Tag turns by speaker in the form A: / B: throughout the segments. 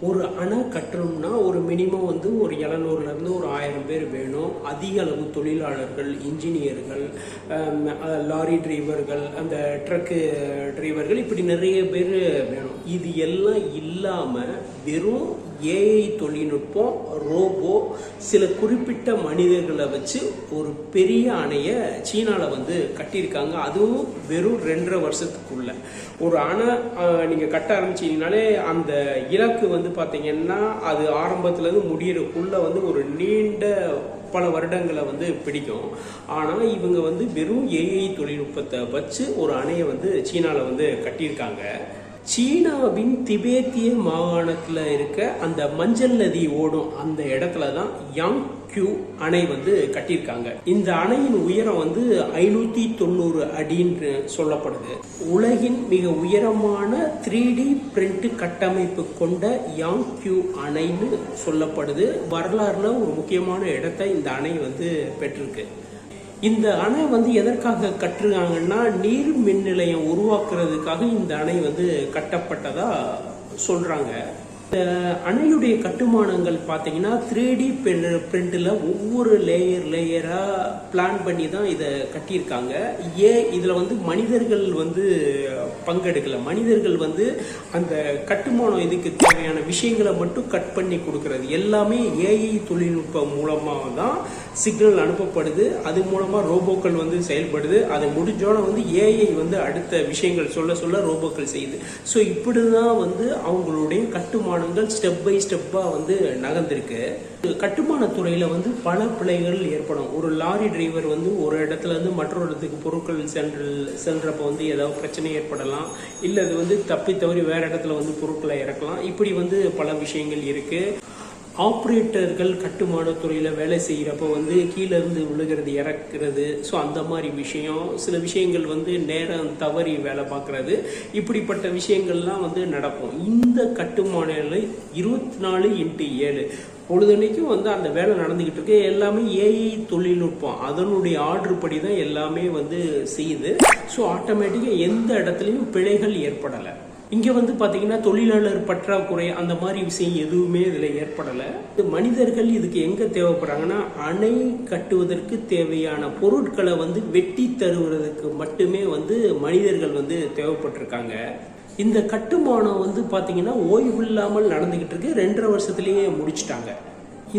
A: ஒரு அணை கட்டணும்னா ஒரு மினிமம் வந்து ஒரு 700லேருந்து ஒரு 1000 பேர் வேணும். அதிக அளவு தொழிலாளர்கள், இன்ஜினியர்கள், லாரி டிரைவர்கள், அந்த ட்ரக்கு டிரைவர்கள், இப்படி நிறைய பேர் வேணும். இது எல்லாம் இல்லாமல் வெறும் ஏஐ தொழில்நுட்பம், ரோபோ, சில குறிப்பிட்ட மனிதர்களை வச்சு ஒரு பெரிய அணையை சீனாவில் வந்து கட்டியிருக்காங்க. அதுவும் வெறும் 2.5 வருஷத்துக்குள்ள ஒரு அணை நீங்கள் கட்ட ஆரம்பிச்சீங்கனாலே அந்த இலக்கு வந்து பார்த்தீங்கன்னா அது ஆரம்பத்துலேருந்து முடியறதுக்குள்ள வந்து ஒரு நீண்ட பல வருடங்களை வந்து பிடிக்கும். ஆனால் இவங்க வந்து வெறும் ஏஐ தொழில்நுட்பத்தை வச்சு ஒரு அணையை வந்து சீனாவில் வந்து கட்டியிருக்காங்க. சீனாவின் திபேத்திய மாகாணத்தில் இருக்க அந்த மஞ்சள் நதி ஓடும் அந்த இடத்துல தான் யாங்க்யூ அணை வந்து கட்டியிருக்காங்க. இந்த அணையின் உயரம் வந்து 590 அடின்னு சொல்லப்படுது. உலகின் மிக உயரமான 3D பிரிண்ட் கட்டமைப்பு கொண்ட யாங்க்யூ அணைன்னு சொல்லப்படுது. வரலாறுல ஒரு முக்கியமான இடத்தை இந்த அணை வந்து பெற்றிருக்கு. இந்த அணை வந்து எதற்காக கட்டுறாங்கன்னா நீர் மின் நிலையம் உருவாக்குறதுக்காக இந்த அணை வந்து கட்டப்பட்டதா சொல்றாங்க. இந்த அணையுடைய கட்டுமானங்கள் பார்த்தீங்கன்னா 3D பிரிண்டில் ஒவ்வொரு லேயரா பிளான் பண்ணி தான் இதை கட்டியிருக்காங்க. இதில் வந்து மனிதர்கள் வந்து பங்கெடுக்கல. மனிதர்கள் வந்து அந்த கட்டுமானம் இதுக்கு தேவையான விஷயங்களை மட்டும் கட் பண்ணி கொடுக்கறது எல்லாமே ஏஐ தொழில்நுட்பம் மூலமாக தான் சிக்னல் அனுப்பப்படுது. அது மூலமாக ரோபோக்கள் வந்து செயல்படுது. அது முடிஞ்சோன்னா வந்து ஏஐ வந்து அடுத்த விஷயங்கள் சொல்ல ரோபோக்கள் செய்யுது. ஸோ இப்படி தான் வந்து அவங்களுடைய கட்டுமானங்கள் ஸ்டெப் பை ஸ்டெப்பாக வந்து நகர்ந்திருக்கு. கட்டுமான துறையில வந்து பல பிழைகள் ஏற்படும். ஒரு லாரி டிரைவர் வந்து ஒரு இடத்துல இருந்து மற்றொரு இடத்துக்கு பொருட்கள் சென்றப்ப வந்து ஏதாவது பிரச்சனை ஏற்படலாம். இல்லை அது வந்து தப்பி தவறி வேற இடத்துல வந்து பொருட்களை இறக்கலாம். இப்படி வந்து பல விஷயங்கள் இருக்கு. ஆப்ரேட்டர்கள் கட்டுமான துறையில் வேலை செய்கிறப்ப வந்து கீழே இருந்து விழுகிறது, இறக்குறது, ஸோ அந்த மாதிரி விஷயம், சில விஷயங்கள் வந்து நேரம் தவறி வேலை பார்க்கறது, இப்படிப்பட்ட விஷயங்கள்லாம் வந்து நடக்கும். இந்த கட்டுமானங்கள் 24x7 பொழுதன்னைக்கும் வந்து அந்த வேலை நடந்துகிட்டு இருக்கு. எல்லாமே ஏஐ தொழில்நுட்பம், அதனுடைய ஆர்டர் படி தான் எல்லாமே வந்து செய்யுது. ஸோ ஆட்டோமேட்டிக்காக எந்த இடத்துலையும் பிழைகள் ஏற்படலை. இங்கே வந்து பார்த்தீங்கன்னா தொழிலாளர் பற்றாக்குறை அந்த மாதிரி விஷயம் எதுவுமே இதில் ஏற்படலை. மனிதர்கள் இதுக்கு எங்கே தேவைப்படுறாங்கன்னா அணை கட்டுவதற்கு தேவையான பொருட்களை வந்து வெட்டி தருவதற்கு மட்டுமே வந்து மனிதர்கள் வந்து தேவைப்பட்டிருக்காங்க. இந்த கட்டுமானம் வந்து பார்த்தீங்கன்னா ஓய்வு இல்லாமல் நடந்துகிட்டு இருக்கு. 2.5 வருஷத்துலேயே முடிச்சுட்டாங்க.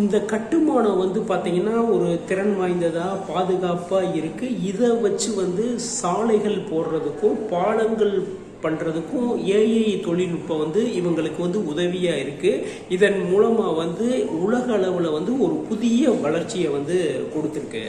A: இந்த கட்டுமானம் வந்து பார்த்தீங்கன்னா ஒரு திறன் வாய்ந்ததா பாதுகாப்பாக இருக்கு. இதை வச்சு வந்து சாலைகள் போடுறதுக்கும் பாலங்கள் பண்றதுக்கும் ஏஐ தொழில்நுட்பம் வந்து இவங்களுக்கு வந்து உதவியா இருக்கு. இதன் மூலமா வந்து உலக அளவுல வந்து ஒரு புதிய வளர்ச்சியை வந்து கொடுத்திருக்கு.